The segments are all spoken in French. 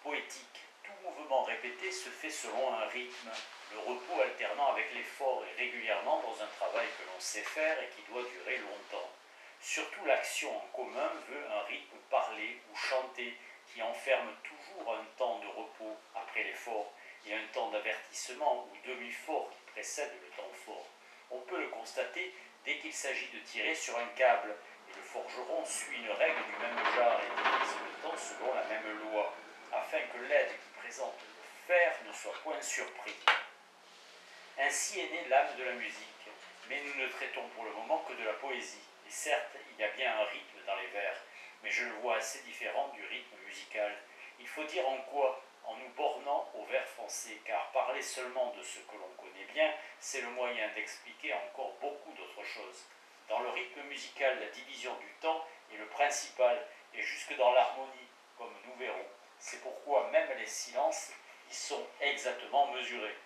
poétique. Tout mouvement répété se fait selon un rythme, le repos alternant avec l'effort et régulièrement dans un travail que l'on sait faire et qui doit durer longtemps. Surtout l'action en commun veut un rythme parlé ou chanté qui enferme toujours un temps de repos après l'effort et un temps d'avertissement ou demi-fort qui précède le temps fort. On peut le constater dès qu'il s'agit de tirer sur un câble, et le forgeron suit une règle du même genre et divise le temps selon la même loi, afin que l'aide qui présente le fer ne soit point surpris. Ainsi est née l'âme de la musique, mais nous ne traitons pour le moment que de la poésie. Et certes, il y a bien un rythme dans les vers, mais je le vois assez différent du rythme musical. Il faut dire en quoi, en nous bornant aux vers français, car parler seulement de ce que l'on connaît bien, c'est le moyen d'expliquer encore beaucoup d'autres choses. Dans le rythme musical, la division du temps est le principal, et jusque dans l'harmonie, comme nous verrons. C'est pourquoi même les silences y sont exactement mesurés.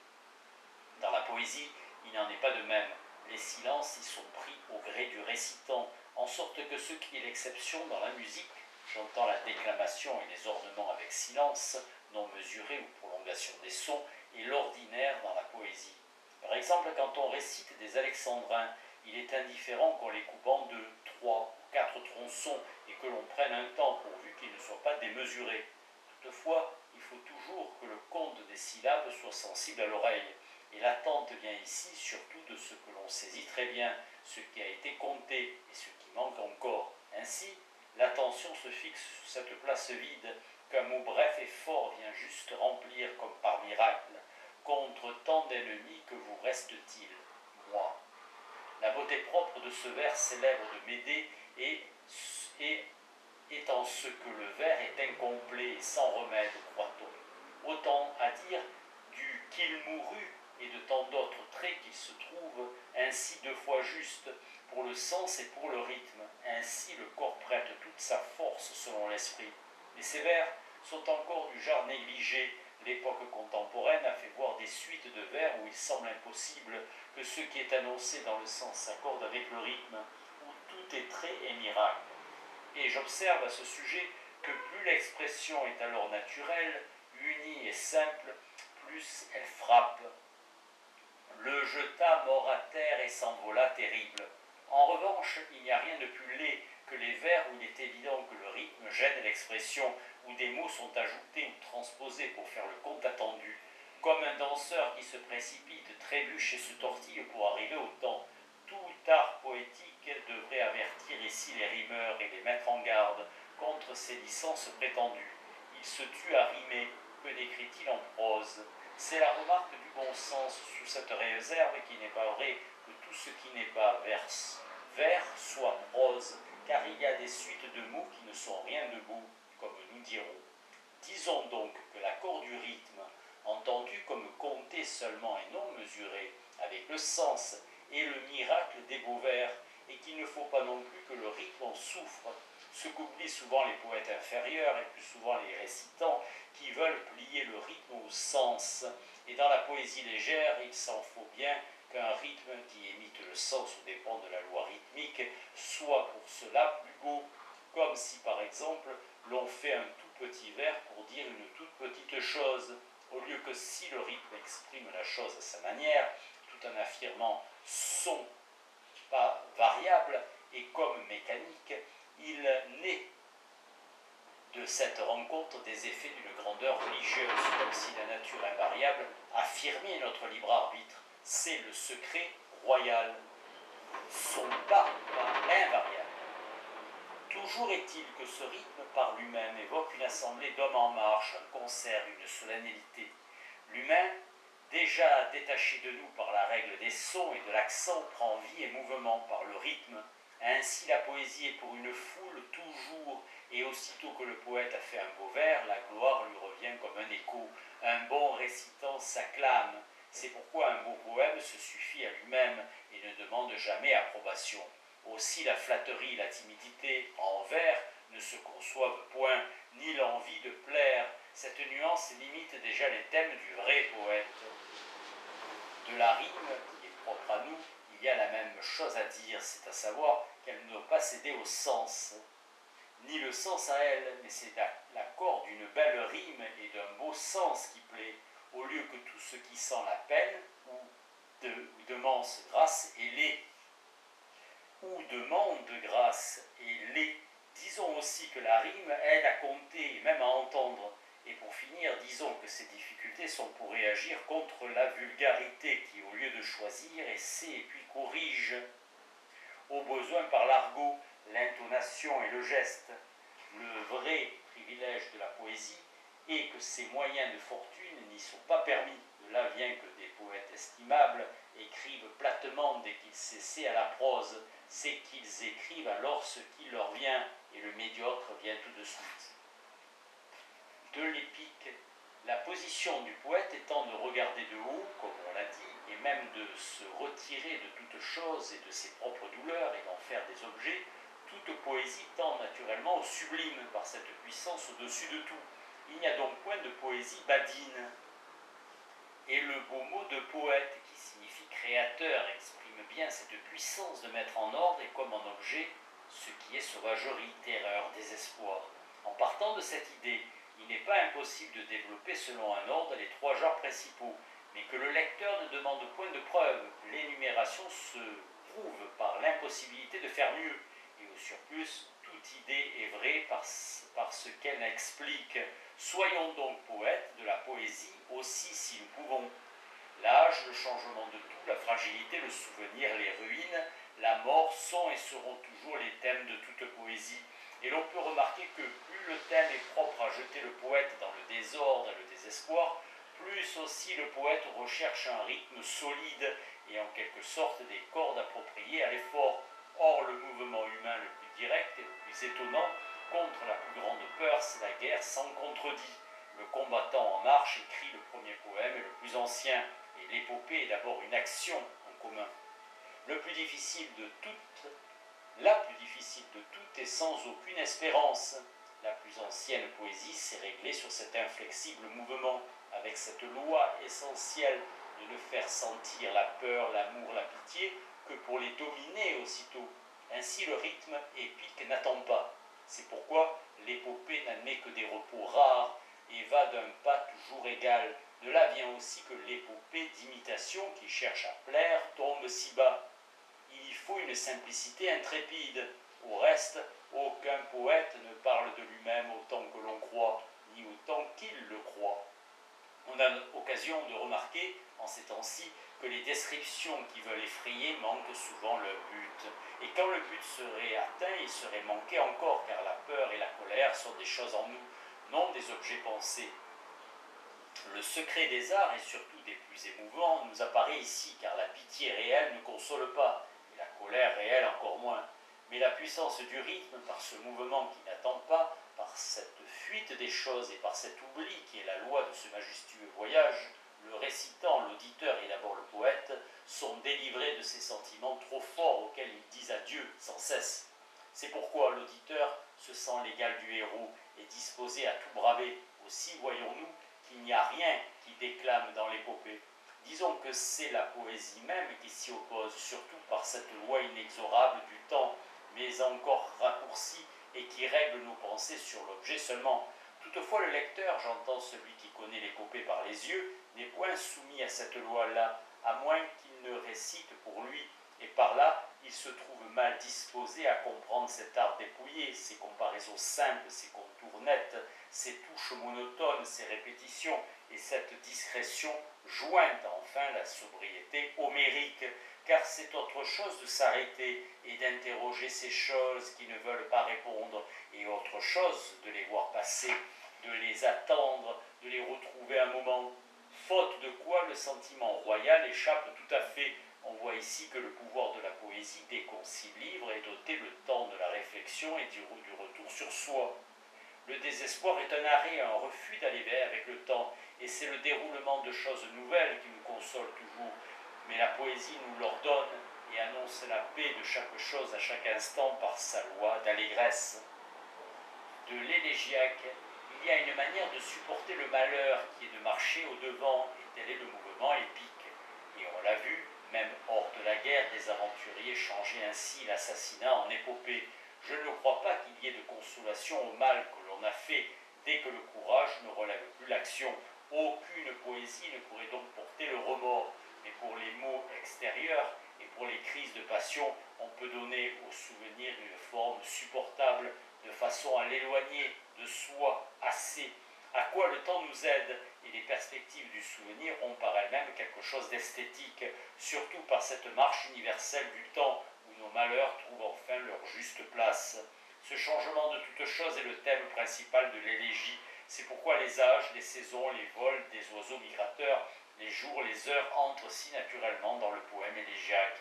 Dans la poésie, il n'en est pas de même. Les silences y sont pris au gré du récitant, en sorte que ce qui est l'exception dans la musique, j'entends la déclamation et les ornements avec silence, non mesuré ou prolongation des sons, est l'ordinaire dans la poésie. Par exemple, quand on récite des alexandrins, il est indifférent qu'on les coupe en 2, 3 ou 4 tronçons et que l'on prenne un temps pourvu qu'ils ne soient pas démesurés. Toutefois, il faut toujours que le compte des syllabes soit sensible à l'oreille. Et l'attente vient ici surtout de ce que l'on saisit très bien, ce qui a été compté et ce qui manque encore. Ainsi, l'attention se fixe sur cette place vide qu'un mot bref et fort vient juste remplir comme par miracle. Contre tant d'ennemis, que vous reste-t-il? Moi. La beauté propre de ce vers célèbre de Médée est en ce que le vers est incomplet et sans remède, croit-on. Autant à dire du qu'il mourut et de tant d'autres traits qu'il se trouve ainsi deux fois juste pour le sens et pour le rythme. Ainsi le corps prête toute sa force selon l'esprit. Mais ces vers sont encore du genre négligé. L'époque contemporaine a fait voir des suites de vers où il semble impossible que ce qui est annoncé dans le sens s'accorde avec le rythme, où tout est trait et miracle. Et j'observe à ce sujet que plus l'expression est alors naturelle, unie et simple, plus elle frappe. Le jeta mort à terre et s'envola terrible. En revanche, il n'y a rien de plus laid que les vers où il est évident que le rythme gêne l'expression, où des mots sont ajoutés ou transposés pour faire le compte attendu, comme un danseur qui se précipite, trébuche et se tortille pour arriver au temps. Tout art poétique devrait avertir ici les rimeurs et les mettre en garde contre ces licences prétendues. Il se tue à rimer, que décrit-il en prose? C'est la remarque du bon sens sous cette réserve qu'il n'est pas vrai que tout ce qui n'est pas vers soit prose, car il y a des suites de mots qui ne sont rien debout, comme nous dirons. Disons donc que l'accord du rythme, entendu comme compté seulement et non mesuré, avec le sens et le miracle des beaux vers, et qu'il ne faut pas non plus que le rythme en souffre, ce qu'oublient souvent les poètes inférieurs et plus souvent les récitants qui veulent plier le rythme au sens. Et dans la poésie légère, il s'en faut bien qu'un rythme qui imite le sens aux dépens de la loi rythmique soit pour cela plus beau, comme si par exemple l'on fait un tout petit vers pour dire une toute petite chose, au lieu que si le rythme exprime la chose à sa manière, tout en affirmant son pas variable et comme mécanique, il naît de cette rencontre des effets d'une grandeur religieuse, comme si la nature invariable affirmait notre libre arbitre. C'est le secret royal. Son pas invariable. Toujours est-il que ce rythme par lui-même évoque une assemblée d'hommes en marche, un concert, une solennité. L'humain, déjà détaché de nous par la règle des sons et de l'accent, prend vie et mouvement par le rythme. Ainsi la poésie est pour une foule toujours, et aussitôt que le poète a fait un beau vers, la gloire lui revient comme un écho. Un bon récitant s'acclame. C'est pourquoi un beau poème se suffit à lui-même et ne demande jamais approbation. Aussi la flatterie et la timidité en vers ne se conçoivent point, ni l'envie de plaire. Cette nuance limite déjà les thèmes du vrai poète. De la rime, qui est propre à nous, il y a la même chose à dire, c'est à savoir qu'elle ne doit pas céder au sens. ni le sens à elle, mais c'est l'accord d'une belle rime et d'un beau sens qui plaît, au lieu que tout ce qui sent la peine, ou demande grâce et l'est, ou demande grâce et l'est. Disons aussi que la rime aide à compter et même à entendre. Et pour finir, disons que ces difficultés sont pour réagir contre la vulgarité qui, au lieu de choisir, essaie et puis corrige, au besoin par l'argot, l'intonation et le geste. Le vrai privilège de la poésie est que ces moyens de fortune n'y sont pas permis. De là vient que des poètes estimables écrivent platement dès qu'ils s'essaient à la prose. C'est qu'ils écrivent alors ce qui leur vient, et le médiocre vient tout de suite. De l'épique, la position du poète étant de regarder de haut, comme on l'a dit, et même de se retirer de toute chose et de ses propres douleurs et d'en faire des objets, toute poésie tend naturellement au sublime par cette puissance au-dessus de tout. Il n'y a donc point de poésie badine. Et le beau mot de poète, qui signifie créateur, exprime bien cette puissance de mettre en ordre et comme en objet ce qui est sauvagerie, terreur, désespoir. En partant de cette idée, il n'est pas impossible de développer selon un ordre les trois genres principaux, mais que le lecteur ne demande point de preuve. L'énumération se prouve par l'impossibilité de faire mieux, et au surplus, toute idée est vraie par ce qu'elle explique. Soyons donc poètes de la poésie aussi si nous pouvons. L'âge, le changement de tout, la fragilité, le souvenir, les ruines, la mort sont et seront toujours les thèmes de toute poésie. Et l'on peut remarquer que plus le thème est propre à jeter le poète dans le désordre et le désespoir, plus aussi le poète recherche un rythme solide et en quelque sorte des cordes appropriées à l'effort. Or, le mouvement humain le plus direct et le plus étonnant contre la plus grande peur, c'est la guerre sans contredit. Le combattant en marche écrit le premier poème et le plus ancien, et l'épopée est d'abord une action en commun. La plus difficile de toutes est sans aucune espérance. La plus ancienne poésie s'est réglée sur cet inflexible mouvement, avec cette loi essentielle de ne faire sentir la peur, l'amour, la pitié que pour les dominer aussitôt. Ainsi le rythme épique n'attend pas. C'est pourquoi l'épopée n'admet que des repos rares et va d'un pas toujours égal. De là vient aussi que l'épopée d'imitation qui cherche à plaire tombe si bas. Il y faut une simplicité intrépide. Au reste, aucun poète ne parle de lui-même autant que l'on croit, ni autant qu'il le croit. On a l'occasion de remarquer, en ces temps-ci, que les descriptions qui veulent effrayer manquent souvent leur but. Et quand le but serait atteint, il serait manqué encore, car la peur et la colère sont des choses en nous, non des objets pensés. Le secret des arts, et surtout des plus émouvants, nous apparaît ici, car la pitié réelle ne console pas, et la colère réelle encore moins. Mais la puissance du rythme, par ce mouvement qui n'attend pas, par cette fuite des choses et par cet oubli qui est la loi de ce majestueux voyage, le récitant, l'auditeur et d'abord le poète sont délivrés de ces sentiments trop forts auxquels ils disent adieu sans cesse. C'est pourquoi l'auditeur se sent l'égal du héros et disposé à tout braver. Aussi voyons-nous qu'il n'y a rien qui déclame dans l'épopée. Disons que c'est la poésie même qui s'y oppose, surtout par cette loi inexorable du temps, mais encore raccourcie et qui règle nos pensées sur l'objet seulement. Toutefois, le lecteur, j'entends celui qui connaît l'épopée par les yeux, n'est point soumis à cette loi-là, à moins qu'il ne récite pour lui, et par là, il se trouve mal disposé à comprendre cet art dépouillé, ses comparaisons simples, ses contours nets, ses touches monotones, ses répétitions, et cette discrétion jointe enfin la sobriété homérique, car c'est autre chose de s'arrêter et d'interroger ces choses qui ne veulent pas répondre, et autre chose de les voir passer, de les attendre, de les retrouver un moment, faute de quoi le sentiment royal échappe tout à fait. On voit ici que le pouvoir de la poésie, dès qu'on s'y livre, est doté le temps de la réflexion et du retour sur soi. Le désespoir est un arrêt, un refus d'aller vers avec le temps, et c'est le déroulement de choses nouvelles qui nous console toujours. Mais la poésie nous l'ordonne et annonce la paix de chaque chose à chaque instant par sa loi d'allégresse. De l'élégiaque, il y a une manière de supporter le malheur qui est de marcher au devant, et tel est le mouvement épique. Et on l'a vu, même hors de la guerre, des aventuriers changeaient ainsi l'assassinat en épopée. Je ne crois pas qu'il y ait de consolation au mal que l'on a fait dès que le courage ne relève plus l'action. Aucune poésie ne pourrait donc porter le remords, mais pour les maux extérieurs et pour les crises de passion, on peut donner au souvenir une forme supportable de façon à l'éloigner de soi assez. À quoi le temps nous aide, et les perspectives du souvenir ont par elles-mêmes quelque chose d'esthétique, surtout par cette marche universelle du temps où nos malheurs trouvent enfin leur juste place. Ce changement de toute chose est le thème principal de l'élégie. C'est pourquoi les âges, les saisons, les vols des oiseaux migrateurs, les jours, les heures entrent si naturellement dans le poème élégiaque.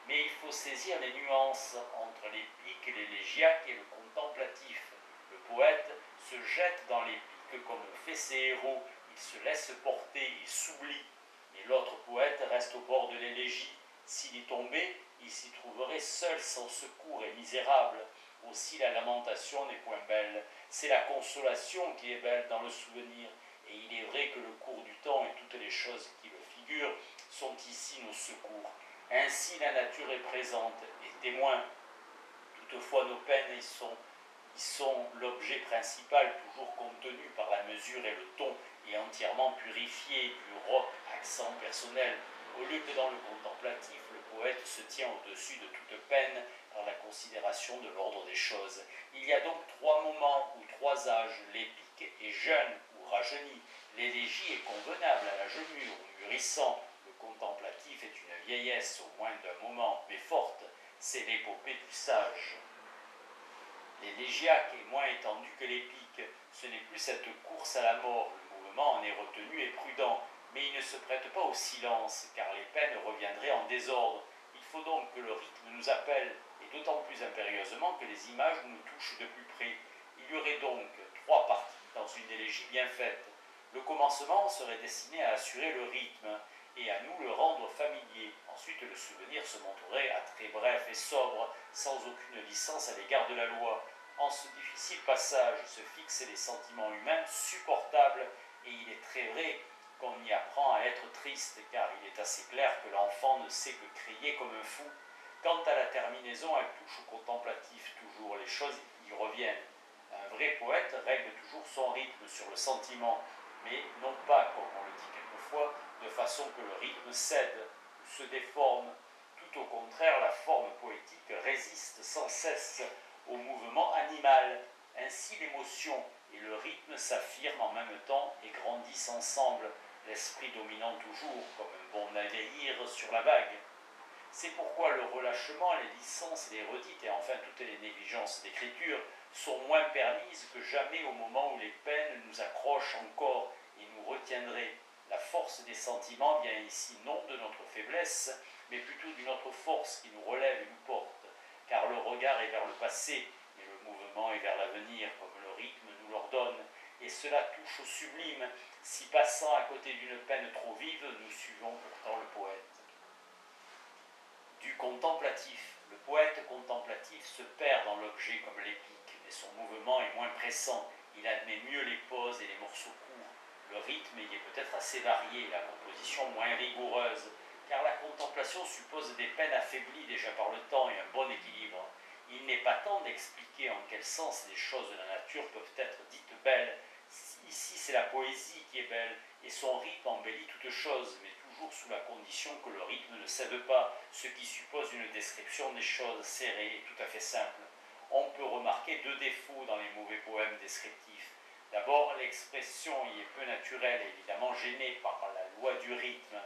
Mais il faut saisir les nuances entre l'épique, l'élégiaque et le contemplatif. Le poète se jette dans l'épique comme on fait ses héros, il se laisse porter, il s'oublie. Et l'autre poète reste au bord de l'élégie. S'il y tombait, il s'y trouverait seul, sans secours et misérable. Aussi la lamentation n'est point belle, c'est la consolation qui est belle dans le souvenir. Et il est vrai que le cours du temps et toutes les choses qui le figurent sont ici nos secours. Ainsi la nature est présente et témoin. Toutefois nos peines y sont l'objet principal, toujours contenu par la mesure et le ton, et entièrement purifié du rock accent personnel. Au lieu que dans le contemplatif, le poète se tient au-dessus de toute peine par la considération de l'ordre des choses. Il y a donc trois moments ou trois âges, l'épique est jeune ou rajeuni, l'élégie est convenable à l'âge mûr ou mûrissant, le contemplatif est une vieillesse au moins d'un moment, mais forte, c'est l'épopée du sage. L'élégiaque est moins étendu que l'épique, ce n'est plus cette course à la mort, le mouvement en est retenu et prudent, mais il ne se prête pas au silence, car les peines reviendraient en désordre. Il faut donc que le rythme nous appelle, et d'autant plus impérieusement que les images nous touchent de plus près. Il y aurait donc trois parties dans une élégie bien faite. Le commencement serait destiné à assurer le rythme et à nous le rendre familier. Ensuite, le souvenir se montrerait à très bref et sobre, sans aucune licence à l'égard de la loi. En ce difficile passage se fixent les sentiments humains supportables, et il est très vrai qu'on y apprend à être triste, car il est assez clair que l'enfant ne sait que crier comme un fou. Quant à la terminaison, elle touche au contemplatif toujours, les choses y reviennent. Un vrai poète règle toujours son rythme sur le sentiment, mais non pas, comme on le dit quelquefois, de façon que le rythme cède ou se déforme. Tout au contraire, la forme poétique résiste sans cesse au mouvement animal. Ainsi, l'émotion et le rythme s'affirment en même temps et grandissent ensemble, l'esprit dominant toujours comme un bon navire sur la vague. C'est pourquoi le relâchement, les licences, les redites et enfin toutes les négligences d'écriture sont moins permises que jamais au moment où les peines nous accrochent encore et nous retiendraient. La force des sentiments vient ici non de notre faiblesse, mais plutôt d'une autre force qui nous relève et nous porte, car le regard est vers le passé, mais le mouvement est vers l'avenir, comme le rythme nous l'ordonne, et cela touche au sublime, si passant à côté d'une peine trop vive, nous suivons pourtant le poète. Du contemplatif. Le poète contemplatif se perd dans l'objet comme l'épique, mais son mouvement est moins pressant, il admet mieux les pauses et les morceaux courts. Le rythme y est peut-être assez varié, la composition moins rigoureuse, car la contemplation suppose des peines affaiblies déjà par le temps et un bon équilibre. Il n'est pas temps d'expliquer en quel sens les choses de la nature peuvent être dites belles. Ici, c'est la poésie qui est belle, et son rythme embellit toute chose, mais toujours sous la condition que le rythme ne cède pas, ce qui suppose une description des choses serrée et tout à fait simple. On peut remarquer deux défauts dans les mauvais poèmes descriptifs. D'abord, l'expression y est peu naturelle, évidemment gênée par la loi du rythme,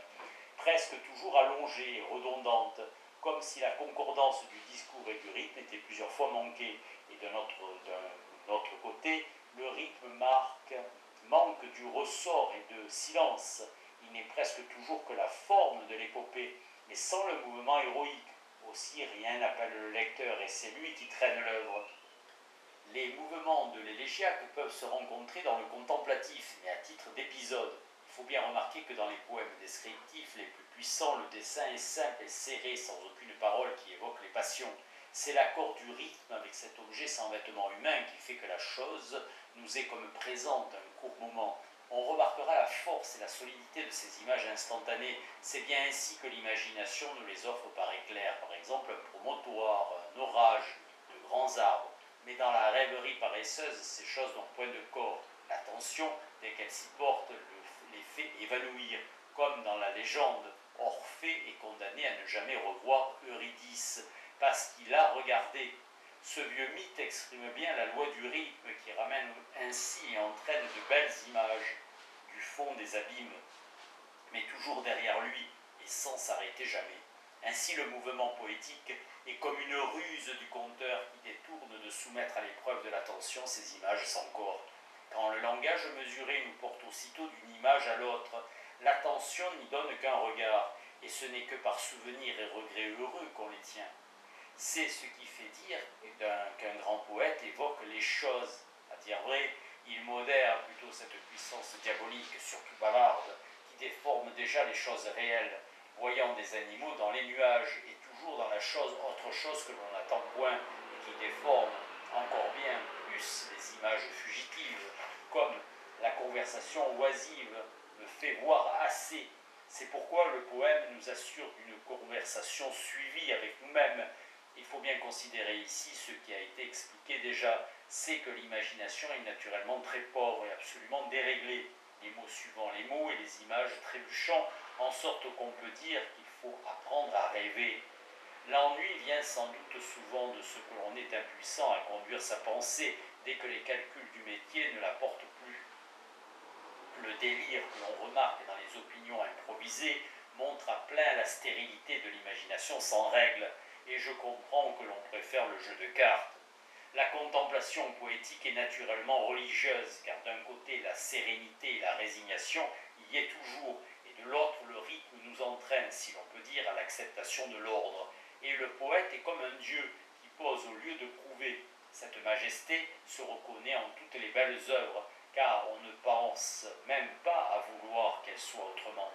presque toujours allongée et redondante, comme si la concordance du discours et du rythme était plusieurs fois manquée. Et d'un autre côté, le rythme manque du ressort et de silence. Il n'est presque toujours que la forme de l'épopée, mais sans le mouvement héroïque. Aussi, rien n'appelle le lecteur, et c'est lui qui traîne l'œuvre. Les mouvements de l'élégiaque peuvent se rencontrer dans le contemplatif, mais à titre d'épisode. Il faut bien remarquer que dans les poèmes descriptifs les plus puissants, le dessin est simple et serré, sans aucune parole qui évoque les passions. C'est l'accord du rythme avec cet objet sans vêtement humain qui fait que la chose nous est comme présente un court moment. On remarquera la force et la solidité de ces images instantanées. C'est bien ainsi que l'imagination nous les offre par éclairs. Par exemple, un promontoire, un orage, de grands arbres. Mais dans la rêverie paresseuse, ces choses n'ont point de corps. L'attention, dès qu'elle s'y porte, les fait évanouir, comme dans la légende. Orphée est condamné à ne jamais revoir Eurydice, parce qu'il a regardé. Ce vieux mythe exprime bien la loi du rythme qui ramène ainsi et entraîne de belles images du fond des abîmes, mais toujours derrière lui et sans s'arrêter jamais. Ainsi le mouvement poétique est comme une ruse du conteur qui détourne de soumettre à l'épreuve de l'attention ces images sans corps. Quand le langage mesuré nous porte aussitôt d'une image à l'autre, l'attention n'y donne qu'un regard, et ce n'est que par souvenir et regret heureux qu'on les tient. C'est ce qui fait dire qu'un grand poète évoque les choses. À dire vrai, il modère plutôt cette puissance diabolique, surtout bavarde, qui déforme déjà les choses réelles, voyant des animaux dans les nuages et toujours dans la chose autre chose que l'on n'attend point et qui déforme encore bien plus les images fugitives, comme la conversation oisive me fait voir assez. C'est pourquoi le poème nous assure d'une conversation suivie avec nous-mêmes. Il faut bien considérer ici ce qui a été expliqué déjà, c'est que l'imagination est naturellement très pauvre et absolument déréglée, les mots suivant les mots et les images trébuchant, en sorte qu'on peut dire qu'il faut apprendre à rêver. L'ennui vient sans doute souvent de ce que l'on est impuissant à conduire sa pensée dès que les calculs du métier ne la portent plus. Le délire que l'on remarque dans les opinions improvisées montre à plein la stérilité de l'imagination sans règle, et je comprends que l'on préfère le jeu de cartes. La contemplation poétique est naturellement religieuse, car d'un côté la sérénité et la résignation y est toujours, et de l'autre le rythme nous entraîne, si l'on peut dire, à l'acceptation de l'ordre. Et le poète est comme un dieu qui pose au lieu de prouver. Cette majesté se reconnaît en toutes les belles œuvres, car on ne pense même pas à vouloir qu'elle soit autrement.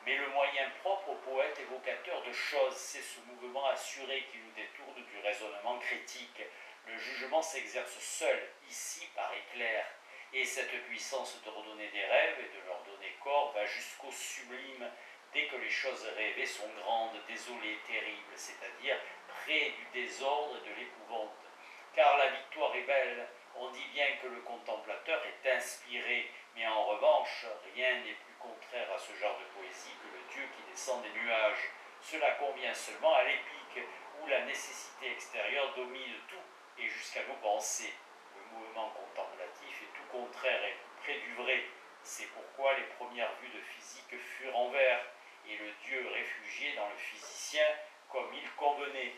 Mais le moyen propre au poète évocateur de choses, c'est ce mouvement assuré qui nous détourne du raisonnement critique. Le jugement s'exerce seul, ici par éclair, et cette puissance de redonner des rêves et de leur donner corps va jusqu'au sublime, dès que les choses rêvées sont grandes, désolées, terribles, c'est-à-dire près du désordre et de l'épouvante. Car la victoire est belle, on dit bien que le contemplateur est inspiré, mais en revanche, rien n'est plus contraire à ce genre de poésie que le Dieu qui descend des nuages. Cela convient seulement à l'épique, où la nécessité extérieure domine tout, et jusqu'à nos pensées. Le mouvement contemplatif est tout contraire et près du vrai. C'est pourquoi les premières vues de physique furent en vers, et le Dieu réfugié dans le physicien comme il convenait.